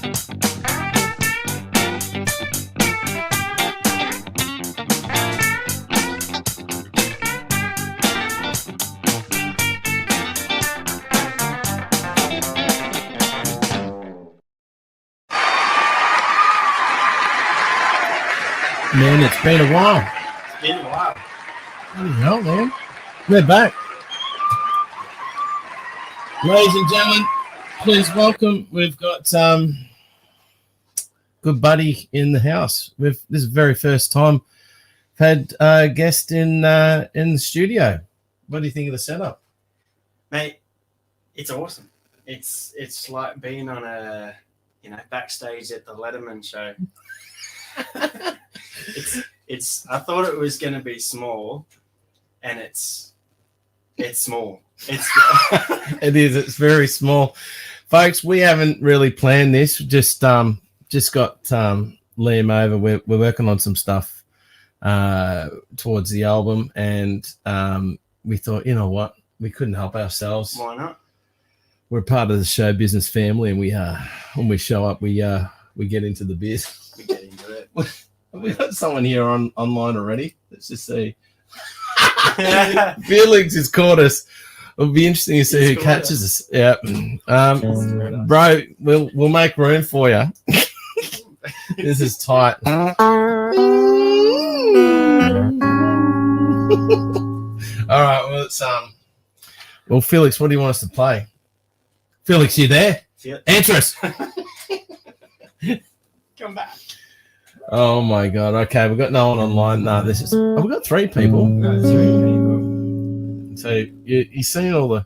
Man, it's been a while. It's been a while. Bloody hell, man. We're back. Ladies and gentlemen, please welcome. We've got good buddy in the house. This is the very first time we've had a guest in the studio. What do you think of the setup? Mate, it's awesome. It's like being on a backstage at the Letterman show. It's I thought it was gonna be small, and it's small. It is. It's very small, folks. We haven't really planned this. Just got Liam over. We're working on some stuff towards the album, and we thought, you know what, we couldn't help ourselves. Why not? We're part of the show business family, and we when we show up, we get into the biz. We get into it. We got someone here online already. Let's just see. Felix has caught us. It'll be interesting to see who catches us. Yeah. Bro, we'll make room for you. This is tight. All right. Well, well, Felix, what do you want us to play? Felix, you there? Answer us. Come back. Oh my God. Okay, we've got no one online. No, this is. Oh, we've got three people. So you've seen all the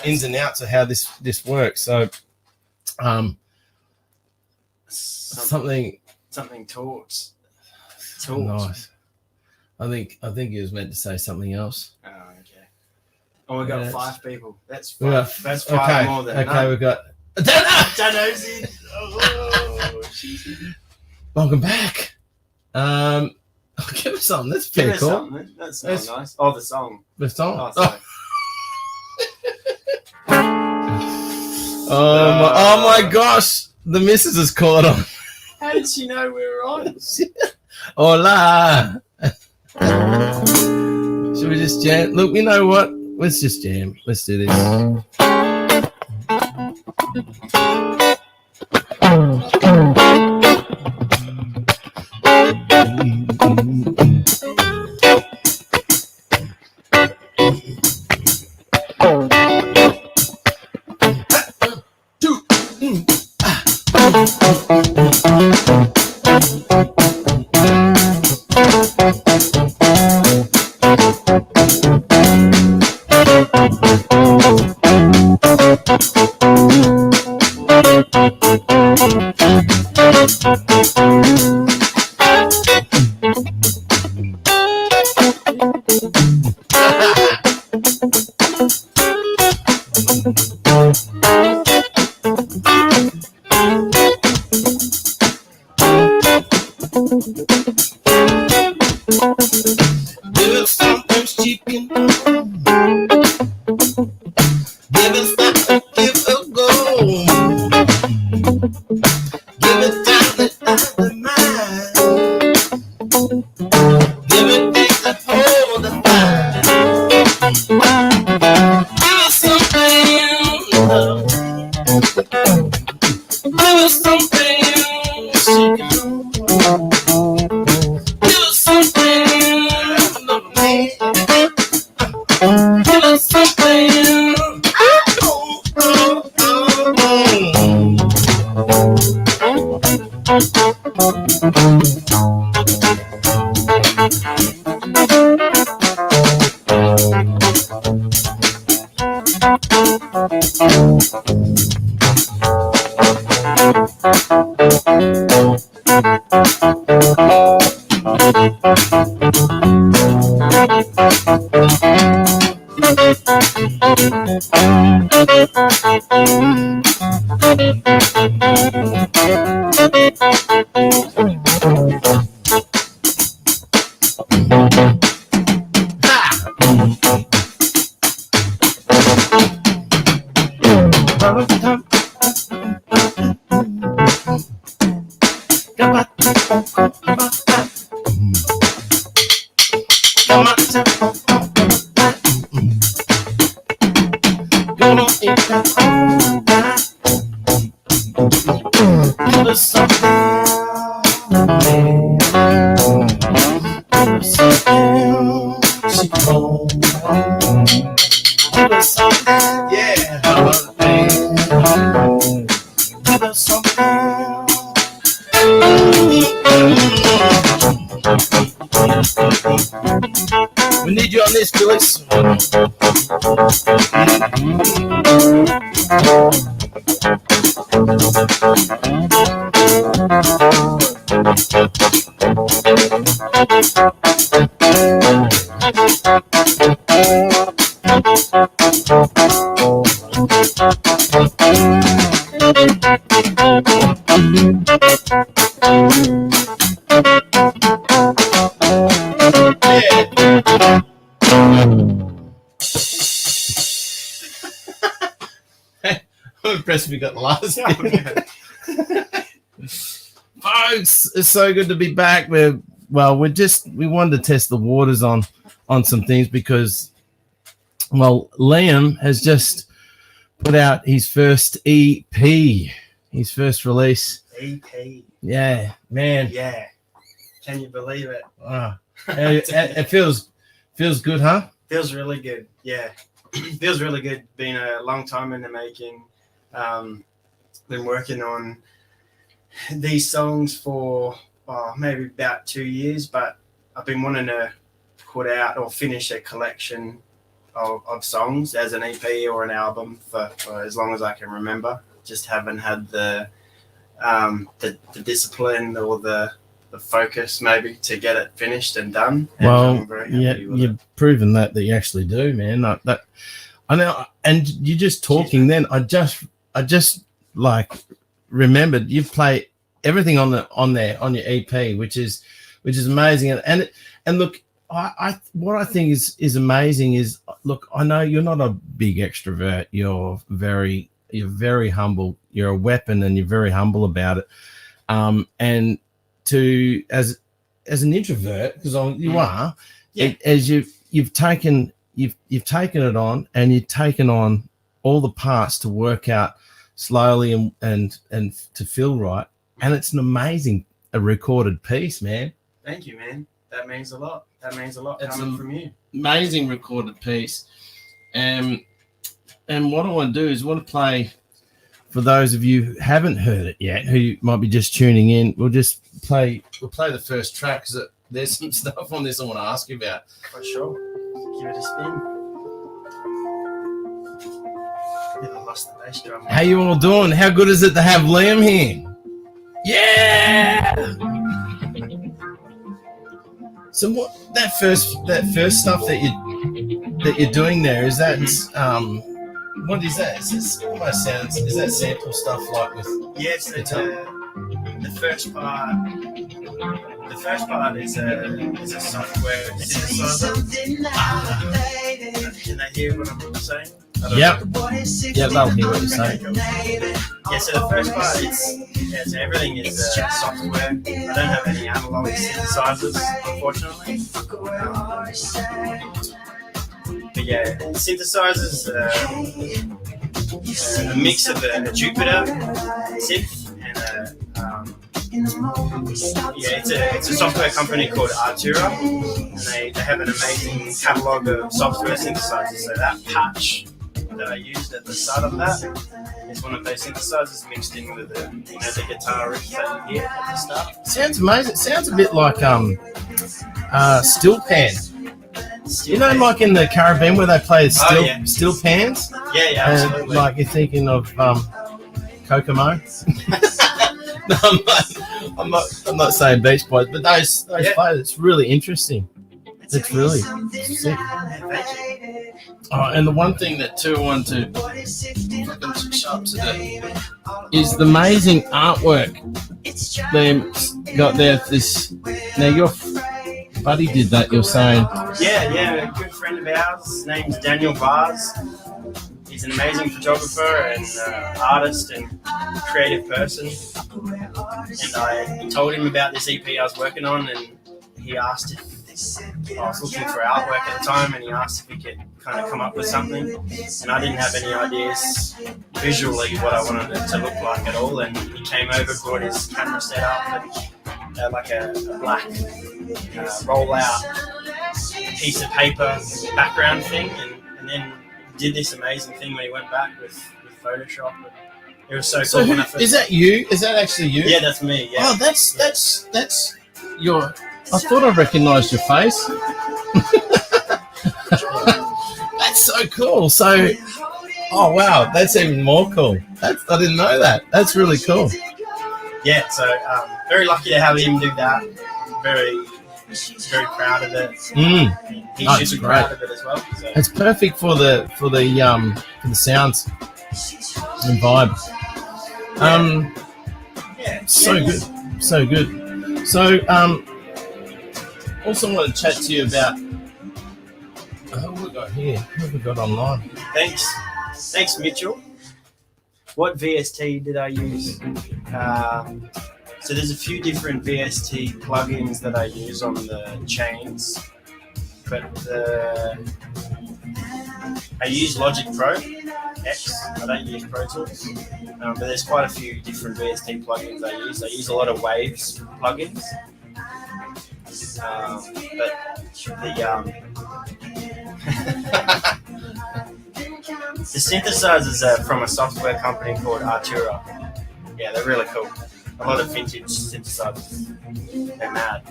ins and outs of how this works. So, something talks. Nice. I think he was meant to say something else. Oh, okay. Oh, we got 5 people. That's 5. Got, that's 5 more than none. We've got. Dano's in. Oh, welcome back. Give us something. That's pretty cool. Something. That's nice. Oh, the song. The song. Oh, oh my gosh! The missus is caught on. How did she know we were on? Hola. Should we just jam? Look, you know what? Let's just jam. Let's do this. We need you on this, Felix. I'm impressed we got the last. Folks, it's so good to be back. We wanted to test the waters on some things because, well, Liam has just put out his first EP, his first release. EP. Yeah, man. Yeah. Can you believe it? It feels good, huh? Feels really good. Yeah. Feels really good. Been a long time in the making. Been working on these songs for maybe about 2 years, but I've been wanting to put out or finish a collection of songs as an EP or an album for as long as I can remember. Just haven't had the discipline or the focus maybe to get it finished and done. And well, you've proven that you actually do, man. I know, and you're just talking. Then I just like remembered you play everything on your EP, which is amazing. And look, what I think is amazing is, look, I know you're not a big extrovert. You're very humble. You're a weapon, and you're very humble about it. And as an introvert, because you are, as you've taken it on, and you've taken on all the parts to work out slowly and to feel right, and it's an amazing recorded piece, man. Thank you, man. That means a lot. It's coming from you. Amazing recorded piece. And what I want to do is play, for those of you who haven't heard it yet, who might be just tuning in, we'll play the first track, because there's some stuff on this I want to ask you about. For sure. Give it a spin. I lost the bass drum. How you all doing? How good is it to have Liam here? Yeah. So that first stuff that you're doing there, is that what is that? Is that sample stuff like with? Yes, the first part. The first part is a software synthesizer. Can they hear what I'm saying? Yep, they'll hear what you're saying. Yeah, so the first part is everything is software. I don't have any analog synthesizers, unfortunately. But yeah, synthesizers, a mix of a Jupiter synth and it's a software company called Artura, and they have an amazing catalog of software synthesizers. So that patch that I used at the start of that is one of those synthesizers mixed in with the guitar riff that you hear at the start. Sounds amazing. It sounds a bit like steel pan. You know, like in the Caribbean where they play steel pans? Yeah, absolutely. Like you're thinking of Kokomo? No, I'm not saying Beach Boys, but those players, it's really interesting. It's really sick. Oh, and the one thing that I want to show up today is the amazing artwork they got there. Now your buddy did that, you're saying? Yeah, a good friend of ours. His name's Daniel Vaz. he's an amazing photographer and artist and creative person. And I told him about this EP I was working on, and he asked if I was looking for artwork at the time, and he asked if he could kind of come up with something. And I didn't have any ideas visually what I wanted it to look like at all. And he came over, brought his camera set up, and like a black roll-out piece of paper background thing, and then did this amazing thing when he went back with Photoshop. It was so cool. So is that you? Is that actually you? Yeah, that's me. Yeah. Oh, that's your. I thought I recognised your face. That's so cool. So, oh wow, that's even more cool. I didn't know that. That's really cool. Yeah, so very lucky to have him do that. Very proud of it. He should be proud of it as well. So. It's perfect for the sounds and vibe. So good. So also want to chat to you about what have we got here? What have we got online? Thanks, Mitchell. What VST did I use? So there's a few different VST plugins that I use on the chains, but I use Logic Pro X. I don't use Pro Tools, but there's quite a few different VST plugins I use. I use a lot of Waves plugins, but the synthesizers are from a software company called Artura. Yeah, they're really cool. A lot of vintage synthesizers. They're mad.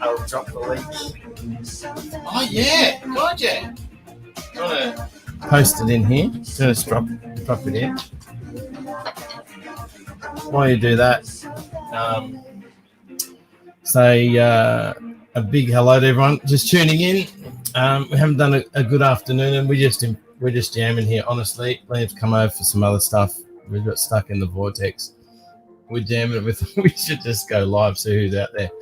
I'll drop the link. Oh yeah, gotcha. You want to post it in here? Just drop it in. While you do that, say a big hello to everyone just tuning in. We haven't done a good afternoon, and we're just jamming here. Honestly, Liam's come over for some other stuff. We got stuck in the vortex. We're jamming it with. We should just go live, see who's out there.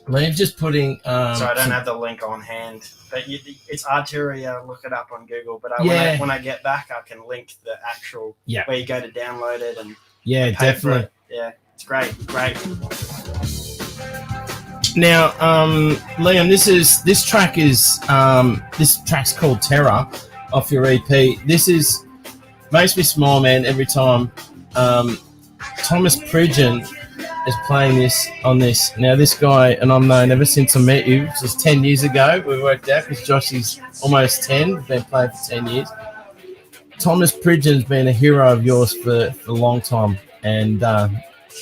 Liam's just putting. So I don't have the link on hand, but it's Arturia. Look it up on Google. But when I get back, I can link the actual where you go to download it and definitely. Yeah, it's great. Now, Liam, this track's called Terror off your EP. This makes me smile, man, every time. Thomas Pridgeon is playing this on this. Now, this guy, and I've known ever since I met you, which was 10 years ago. We worked out because Josh is almost 10, been playing for 10 years. Thomas Pridgeon's been a hero of yours for a long time, and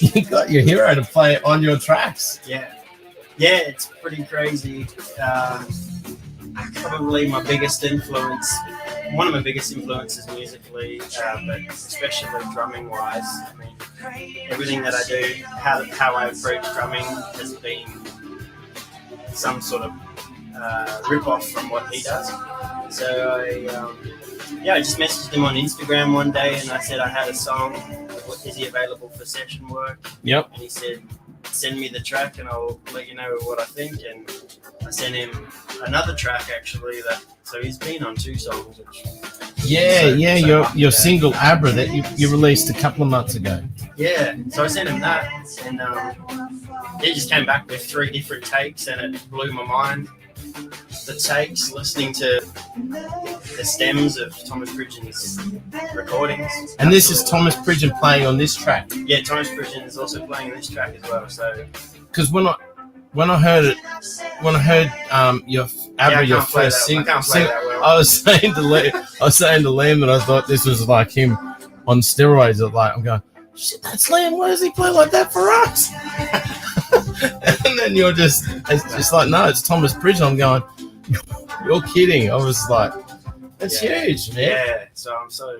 you got your hero to play on your tracks. Yeah, it's pretty crazy. Probably my biggest influence, one of my biggest influences musically, but especially drumming-wise. I mean, everything that I do, how I approach drumming has been some sort of rip-off from what he does. So I just messaged him on Instagram one day, and I said I had a song. Is he available for session work? Yep. And he said, send me the track and I'll let you know what I think. And I sent him another track actually, so he's been on 2 songs. Your single Abra that you released a couple of months ago. Yeah, so I sent him that, and he just came back with 3 different takes, and it blew my mind. The takes, listening to the stems of Thomas Pridgeon's recordings. And this is Thomas Pridgeon playing on this track. Yeah, Thomas Pridgeon is also playing on this track as well. So, because when I heard your Abra, your first single, I was saying to Liam that I thought this was like him on steroids. I'm going, shit, that's Liam. Why does he play like that for us? And then it's just like, no, it's Thomas Pridgeon. I'm going, you're kidding. I was like, that's huge, man. Yeah, so I'm so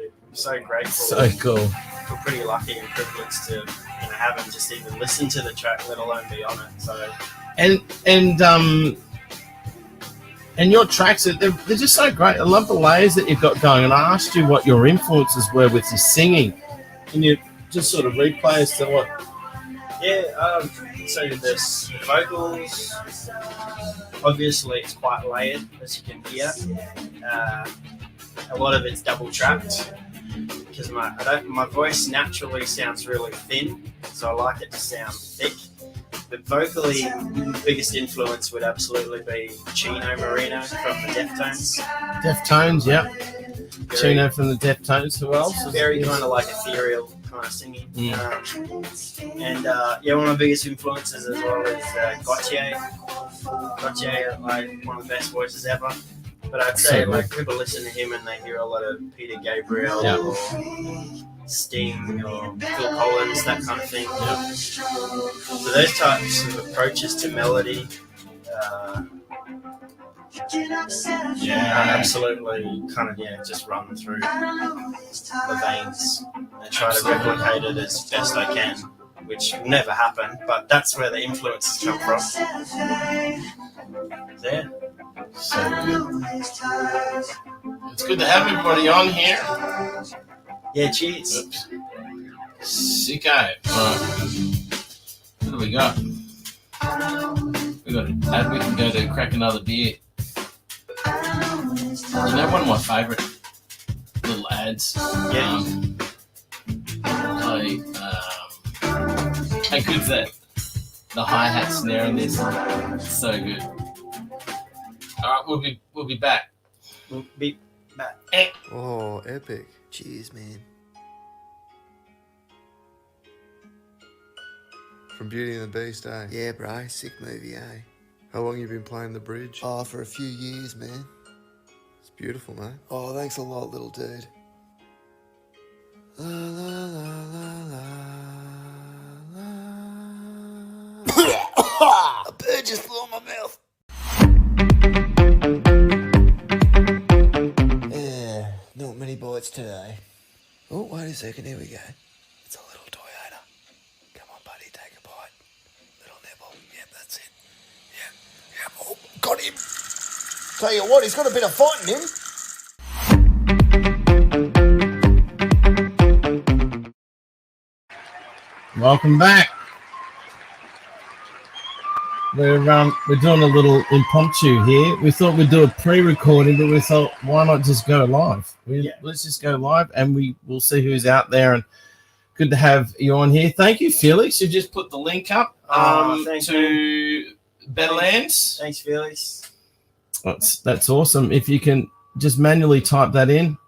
grateful. So cool. I feel pretty lucky and privileged to have him just even listen to the track, let alone be on it. So and your tracks, they're just so great. I love the layers that you've got going. And I asked you what your influences were with your singing. Can you just sort of replay as to what? Yeah, so this vocals, obviously it's quite layered, as you can hear. A lot of it's double tracked because my voice naturally sounds really thin, so I like it to sound thick. But vocally, the biggest influence would absolutely be Chino Marino from the Deftones. Deftones, yeah. Chino from the Deftones. Who else? Very kind of like ethereal kind of singing. And one of my biggest influences as well is Gautier. Gautier, like one of the best voices ever. But I'd say like people listen to him and they hear a lot of Peter Gabriel or Sting or Phil Collins, that kind of thing. So those types of approaches to melody, absolutely kind of just run through the veins and try to replicate it as best I can, which will never happen, but that's where the influences come from. There. So good. It's good to have everybody on here. Yeah, cheers. Oops. Sicko. Right. What do we got? We got an ad. We can go to crack another beer. You know, one of my favourite little ads. Yeah. How good's that? The hi-hat snare in this one. It's so good. All right, we'll be back. We'll be back. Oh, epic. Cheers, man. From Beauty and the Beast, eh? Yeah, bro, sick movie, eh? How long you been playing the bridge? Oh, for a few years, man. It's beautiful, mate. Oh, thanks a lot, little dude. La la la la la la. A bird just flew in my mouth. Yeah, not many bites today. Oh, wait a second, here we go. It's a little Toyota. Come on, buddy, take a bite. Little nibble. Yep, that's it. Yep. Oh, got him. Tell you what, he's got a bit of fight in him. Welcome back. We're doing a little impromptu here. We thought we'd do a pre-recording, but we thought, why not just go live? Let's just go live, and we'll see who's out there. And good to have you on here. Thank you, Felix. You just put the link up to Badlands. Thanks, Felix. That's awesome. If you can just manually type that in.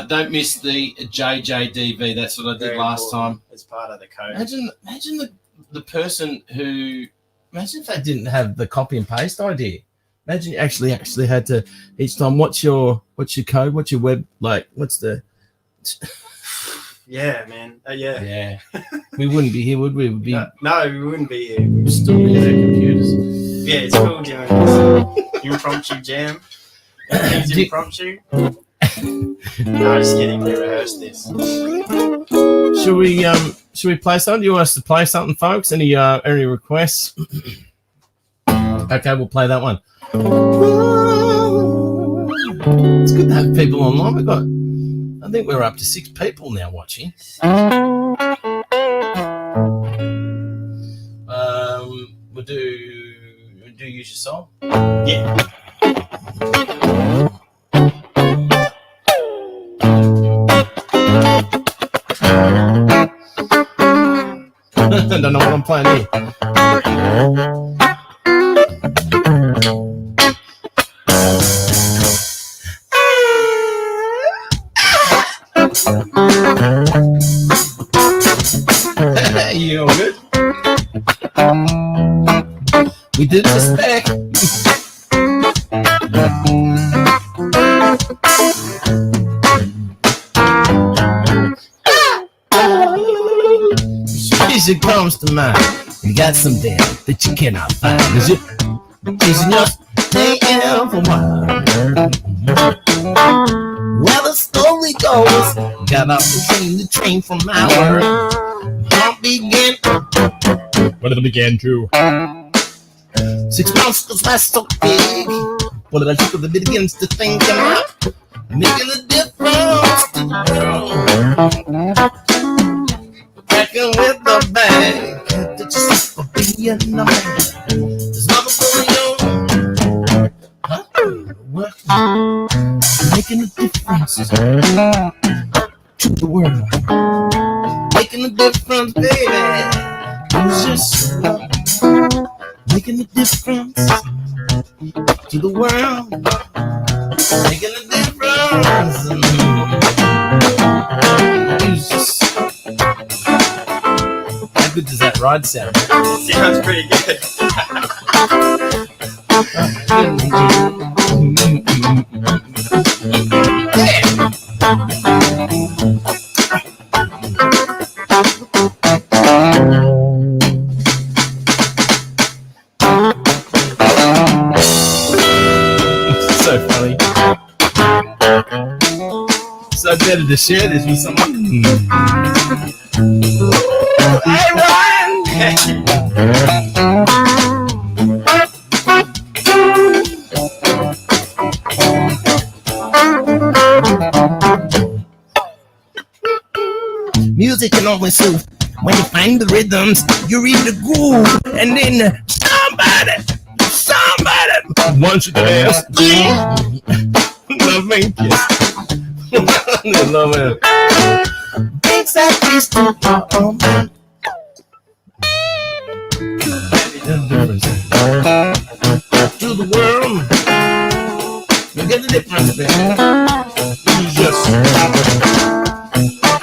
Don't miss the JJDV. That's what I did last time. It's part of the code. Imagine the person who. Imagine if they didn't have the copy and paste idea. Imagine you actually had to each time. What's your code? What's your web like? What's the? Yeah, man. Yeah. We wouldn't be here, would we? We'd be. No, we wouldn't be here. We'd still be at our computers. Yeah, it's cool doing this impromptu jam. Everything's impromptu. No, just kidding. We rehearsed this. Should we play something? Do you want us to play something, folks? Any requests? Okay, we'll play that one. It's good to have people online. I think we're up to 6 people now watching. We'll do Use Your Soul. Yeah. I don't know what I'm playing here. You all good? We did the spec. Music comes to mind. You got some damn that you cannot find. Is it chasing your AM for one? Well, the story goes, got off the train from my work. Heart began. Well, it began to. 6 months goes by so big. Well, I look at the begins to think about making a difference to the world. Back running with the bag. That you for being a man. There's nothing for you. Huh? Working, making a difference to the world. Making a difference, baby. Use yourself. Making a difference to the world. Making a difference. Use yourself. How good does that ride sound? Sounds pretty good. So funny. So better to share this with someone. Hey, Ryan! Music can only soothe when you find the rhythms, you read the groove, and then somebody wants you to dance. Love me, kiss. Love it. Things like this to your own mind. To the world, you get the difference, baby. You just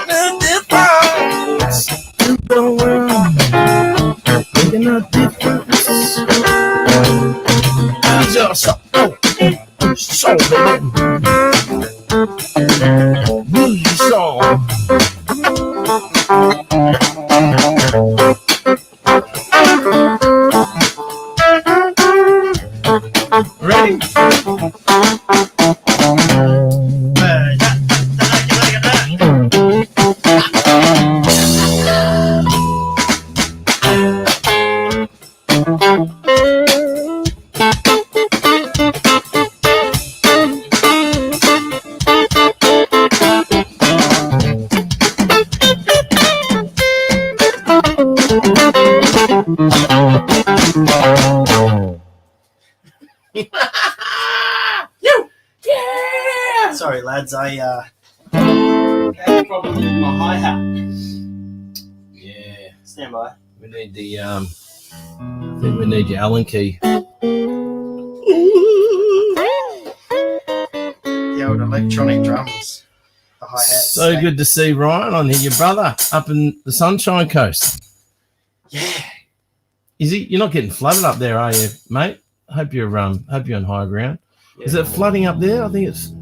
the difference to the world, making a difference. You just so baby. You so. Ready? Yeah! Sorry, lads. I had a problem with my hi-hat. Yeah. Stand by. We need the I think we need your Allen key. The old electronic drums. The hi-hat. So good to see Ryan on here, your brother up in the Sunshine Coast. Yeah. Is he? You're not getting flooded up there, are you, mate? Hope you're on high ground. Yeah. Is it flooding up there? I think it's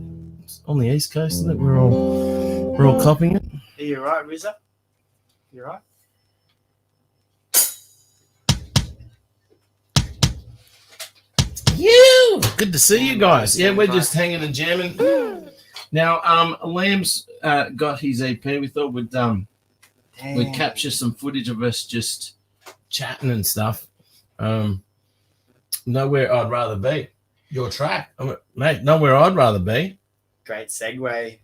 on the east coast, isn't it? We're all copying it. Are you right, Rizza? You right? You good to see you guys. Yeah, we're just hanging and jamming. Now, Lamb's got his EP. We thought we'd capture some footage of us just chatting and stuff. Nowhere I'd rather be. Your track, mate. Nowhere I'd rather be. Great segue.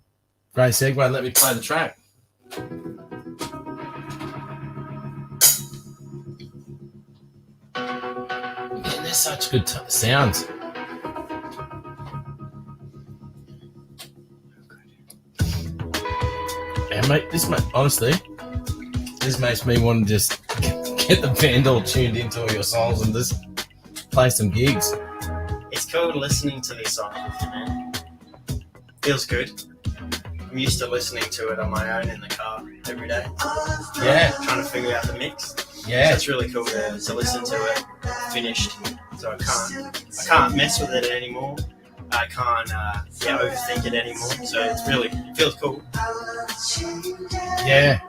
Great segue. Let me play the track. Man, there's such good sounds. Yeah, mate. Honestly, this makes me want to just get the band all tuned into all your songs and just play some gigs. It's cool listening to this song, man. Feels good. I'm used to listening to it on my own in the car every day. Yeah. Trying to figure out the mix. Yeah. So it's really cool to listen to it finished. So I can't mess with it anymore. I can't overthink it anymore. So it feels cool. Yeah.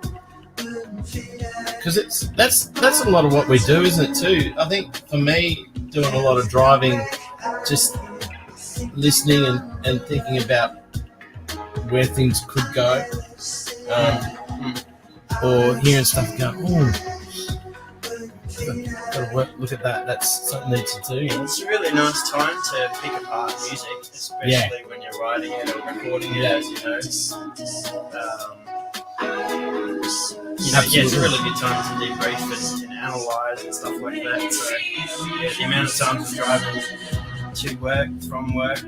Because that's a lot of what we do, isn't it, too? I think for me, doing a lot of driving, just listening and thinking about where things could go, or hearing stuff go, gotta look at that. That's something needs to do. It's a really nice time to pick apart music, especially when you're writing it or recording it, as you know. you know, yeah, it's a Absolutely. really good time to debrief and analyze and stuff like that. So yeah, the amount of times we're driving to work, from work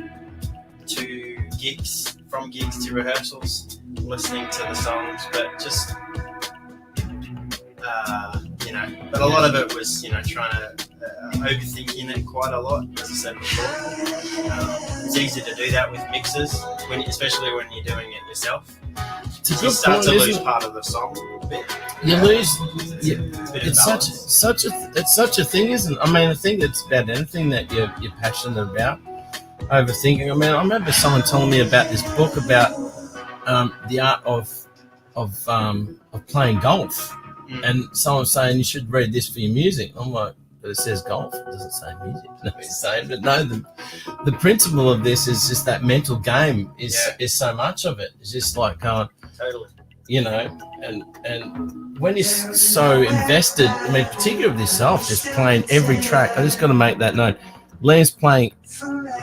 to gigs, from gigs to rehearsals, listening to the songs, but just you know, but a lot of it was, you know, trying to overthinking it quite a lot, as I said before. It's easy to do that with mixes, especially when you're doing it yourself. It's a You good start point, to lose isn't it? part of the song a bit. You lose. It's a bit of It's balance. such a thing, isn't it? I mean, I think it's about anything that you're passionate about. Overthinking. I mean, I remember someone telling me about this book about the art of playing golf, and someone was saying you should read this for your music. I'm like, but it says golf. It doesn't say music. No, it's saying, but no, the principle of this is just that mental game is so much of it. It's just like going, Totally. you know, and when you're so invested, I mean, particularly with yourself, just playing every track. I just got to make that note. Liam's playing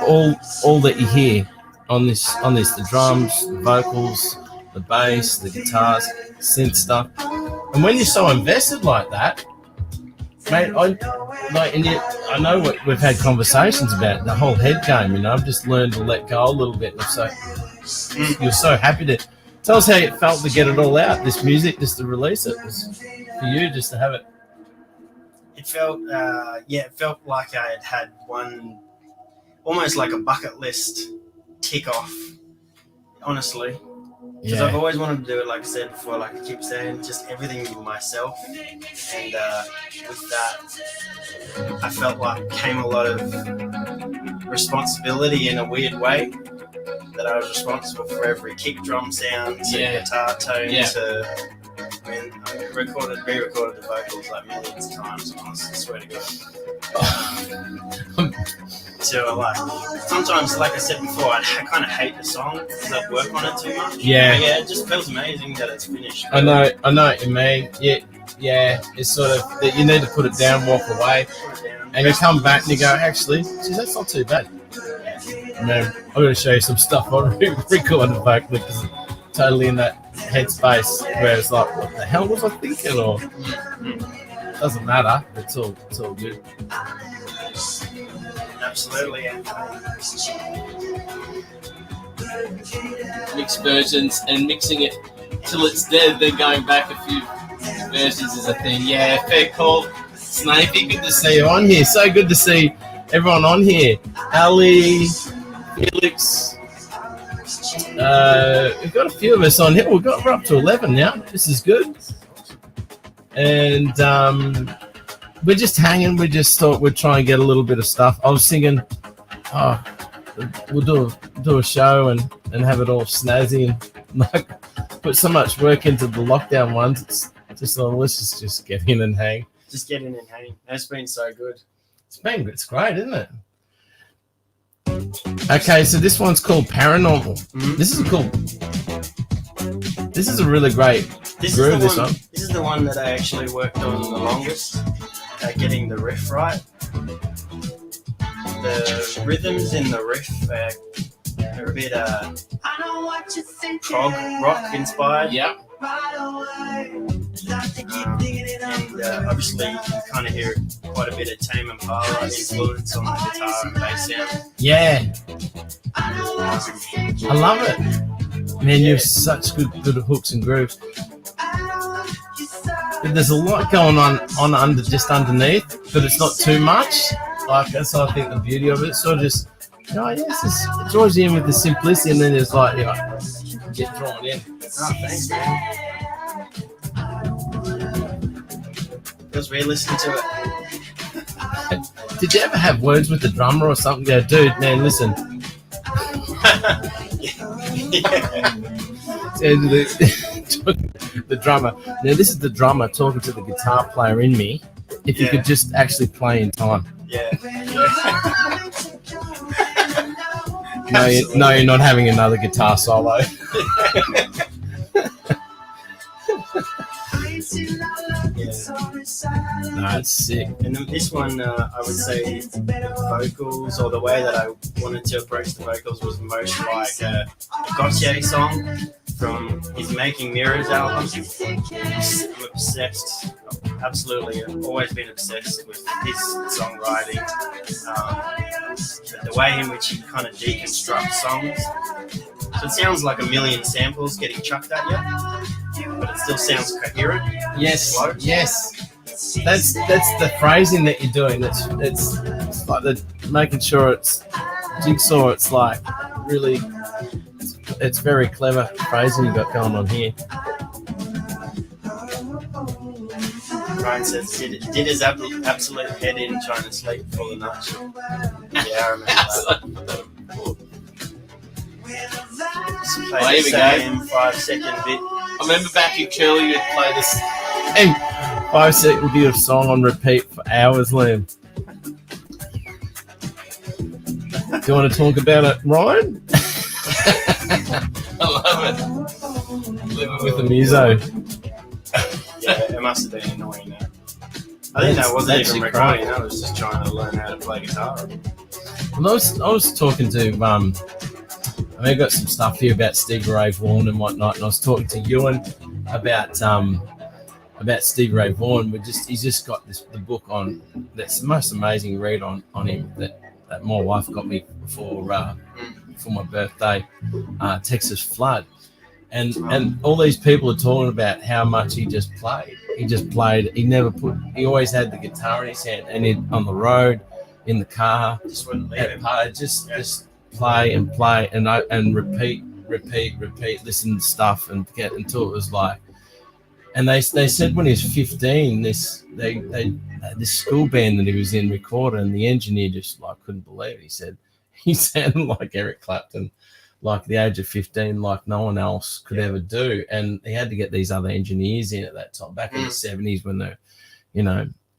all that you hear on this, the drums, the vocals, the bass, the guitars, synth stuff. And when you're so invested like that, mate, I know what we've had conversations about, the whole head game. You know, I've just learned to let go a little bit. And so you're so happy to tell us how it felt to get it all out. This music, just to release it, was for you just to have it. It felt, it felt like I had one, almost like a bucket list tick off, honestly. Because I've always wanted to do it, like I said before, like I keep saying, just everything myself. And with that, I felt like came a lot of responsibility in a weird way. That I was responsible for every kick drum sound to guitar tone to. I mean, I re-recorded the vocals like millions of times, honestly, I swear to God. So, like, sometimes, like I said before, I kind of hate the song because I work on it too much. Yeah. But yeah, it just feels amazing that it's finished. I know what you mean. Yeah, it's sort of that you need to put it down, walk away, Put it down. and you come back and you go, actually, geez, that's not too bad. Man, I'm going to show you some stuff I recorded vocally because I'm totally in that headspace where it's like, what the hell was I thinking? Or doesn't matter. It's all good. Absolutely, yeah. Mixed versions and mixing it till it's dead, then going back a few versions is a thing. Yeah, fair call. Snapey, good to see you on here. So good to see everyone on here. Ali, Felix. We've got a few of us on here. We're up to 11 now. This is good. And we're just hanging. We just thought we'd try and get a little bit of stuff. I was thinking, we'll do a show and have it all snazzy and like put so much work into the lockdown ones. It's just let's just get in and hang. Just get in and hang. That's been so good. It's great, isn't it? Okay, so this one's called Paranormal. Mm-hmm. This is a really great groove, this one. This is the one that I actually worked on the longest, getting the riff right. The rhythms in the riff are a bit prog rock inspired. Yeah. And obviously you can kind of hear quite a bit of Tame Impala influence on the guitar and bass sound. Yeah. I love it. Man, you have such good hooks and grooves. But there's a lot going on just underneath, but it's not too much. Like that's I think the beauty of it. So just it draws you in with the simplicity, and then it's like get drawn in. Oh, thanks, man. Feels weird listening to it. Did you ever have words with the drummer or something? Go, dude, man, listen. The drummer. Now this is the drummer talking to the guitar player in me. If you could just actually play in time. Yeah. No, you're not having another guitar solo. Yeah. No, it's sick. And then this one, I would say the vocals, or the way that I wanted to approach the vocals, was most like a Gautier song from his Making Mirrors album. I'm obsessed, absolutely, I've always been obsessed with his songwriting, the way in which he kind of deconstructs songs. So it sounds like a million samples getting chucked at you, but it still sounds coherent. Yes, Slow. yes. That's the phrasing that you're doing. It's like making sure it's jigsaw. It's like really, it's very clever phrasing you got going on here. Ryan says, did his absolute head in trying to sleep before the night shift. Yeah, I remember that. Oh, here we go. Same 5-second bit. I remember back in Curly, you'd play this 5-second bit of song on repeat for hours, Liam. Do you want to talk about it, Ryan? I love it. Living with the muso. Yeah, it must have been annoying. I think that wasn't even recording. I was just trying to learn how to play guitar. Well, I was talking to I got some stuff here about Stevie Ray Vaughan and whatnot, and I was talking to Ewan about Stevie Ray Vaughan. He's just got the book on that's the most amazing read on him that my wife got me for my birthday, Texas Flood, and all these people are talking about how much he just played. He always had the guitar in his hand, and on the road, in the car, Just wouldn't leave him. just play and repeat, listen to stuff and get until it was like. And they said when he was 15, this school band that he was in recorded, and the engineer just like couldn't believe it. He said he sounded like Eric Clapton, like the age of 15, like no one else could ever do. And he had to get these other engineers in at that time, back in the 70s when they're,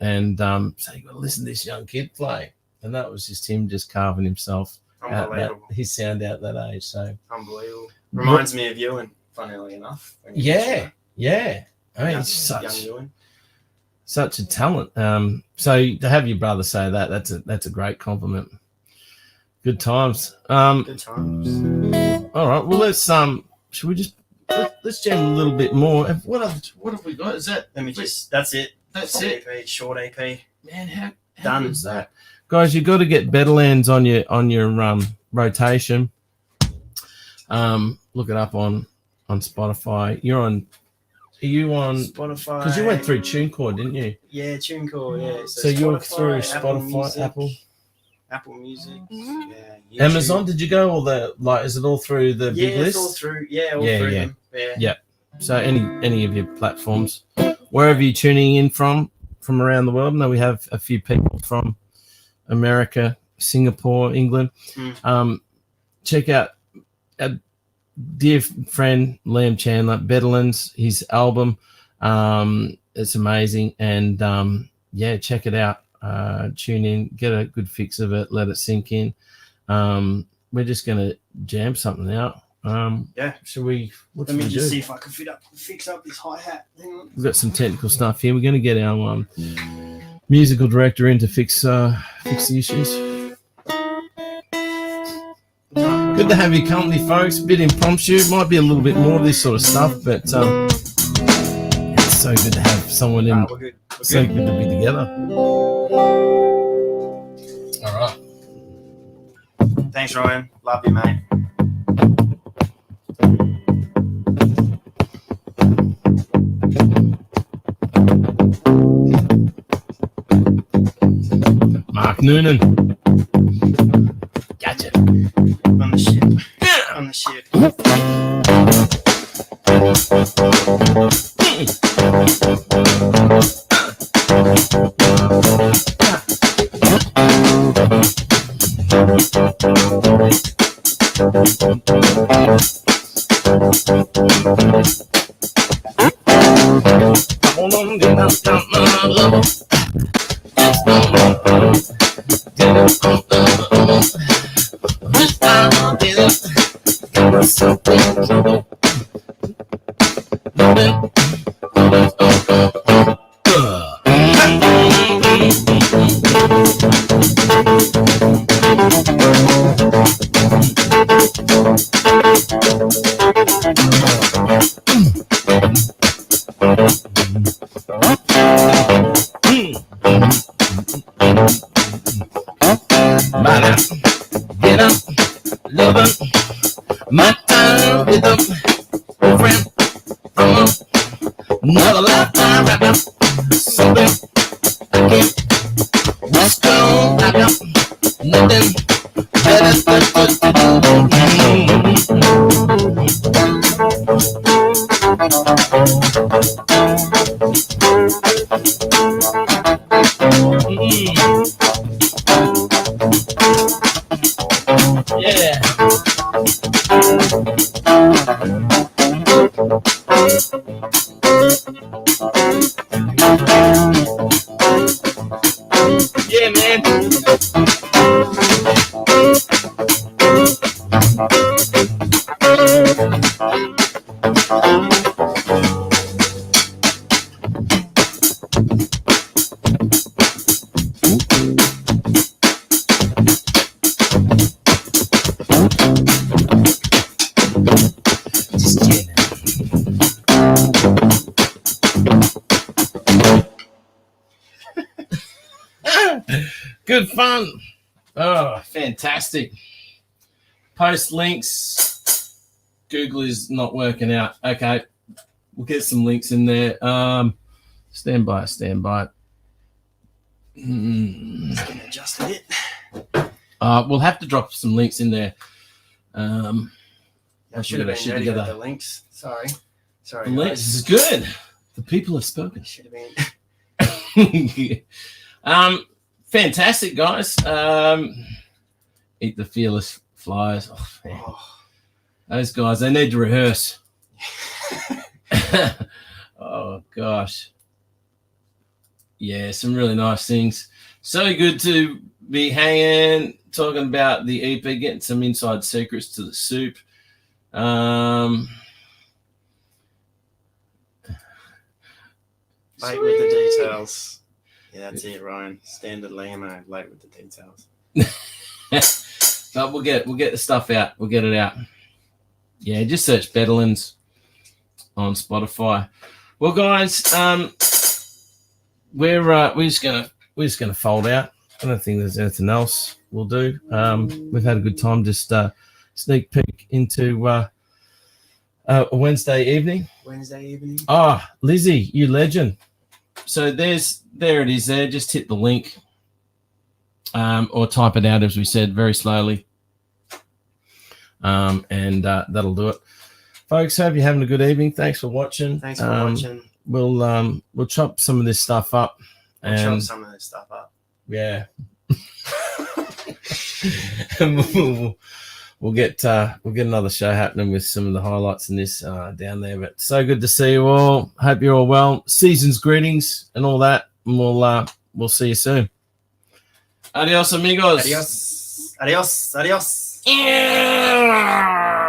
and so you got to listen to this young kid play. And that was just him just carving himself out his sound out that age. So unbelievable. Reminds me of Ewan, funnily enough. Yeah. I mean, it's young Ewan. such a talent. So to have your brother say that's a great compliment. Good times. Good times. All right. Well, let's should we just let's jam a little bit more. What have we got? Is that? That's it. That's it. EP, short EP. Man, how Done. good is that? Guys, you got to get Bedlands on your rotation. Look it up on Spotify. Are you on Spotify? Because you went through TuneCore, didn't you? Yeah, TuneCore. Yeah. So you went through Apple Spotify, Music, Apple Music. Yeah. YouTube. Amazon. Did you go all is it all through the big Yeah, list? it's all through. Yeah, all through them. Yeah. So any of your platforms, wherever you're tuning in from around the world. I know we have a few people from America, Singapore, England. Check out a dear friend Liam Chandler, Bedlands, his album. It's amazing, and check it out. Tune in, get a good fix of it, let it sink in. We're just gonna jam something out. Should we? Let me just see if I can fix up this hi-hat. We've got some technical stuff here. We're going to get our musical director in to fix the issues. Good to have your company, folks. A bit impromptu. Might be a little bit more of this sort of stuff, but it's so good to have someone in. We're good. So good to be together. All right. Thanks, Ryan. Love you, mate. Mark Noonan. Gotcha. On the ship. On the ship. Bada, get up, loving my time with them, friend from another lifetime. Right now, something I can't what's gone. I got nothing better yeah. Yeah, man. Just kidding. Good fun. Oh, fantastic. Post links. Google is not working out. Okay. We'll get some links in there. Stand by. Just gonna adjust it. We'll have to drop some links in there. I should have We'll get our been shit ready together. with the links. Sorry, The links is good. The people have spoken. Should have been. Fantastic, guys. Eat the Fearless Flyers. Oh, man. Those guys, they need to rehearse. Oh, gosh. Yeah, some really nice things. So good to be hanging, talking about the EP, getting some inside secrets to the soup. Late with the details. Yeah, that's it, Ryan. Standard Lamo, late with the details. But we'll get the stuff out. We'll get it out. Yeah, just search Bedouins on Spotify. Well, guys, we're just gonna fold out. I don't think there's anything else we'll do. We've had a good time. Just sneak peek into a Wednesday evening. Wednesday evening. Ah, Lizzie, you legend. So there it is there. Just hit the link or type it out, as we said, very slowly. And that'll do it. Folks, hope you're having a good evening. Thanks for watching. Thanks for watching. We'll chop some of this stuff up. We'll chop some of this stuff up. Yeah. And we'll get another show happening with some of the highlights in this down there. But so good to see you all. Hope you're all well. Season's greetings and all that. And we'll see you soon. Adios, amigos. Adios. Adios. Adios. Yeah.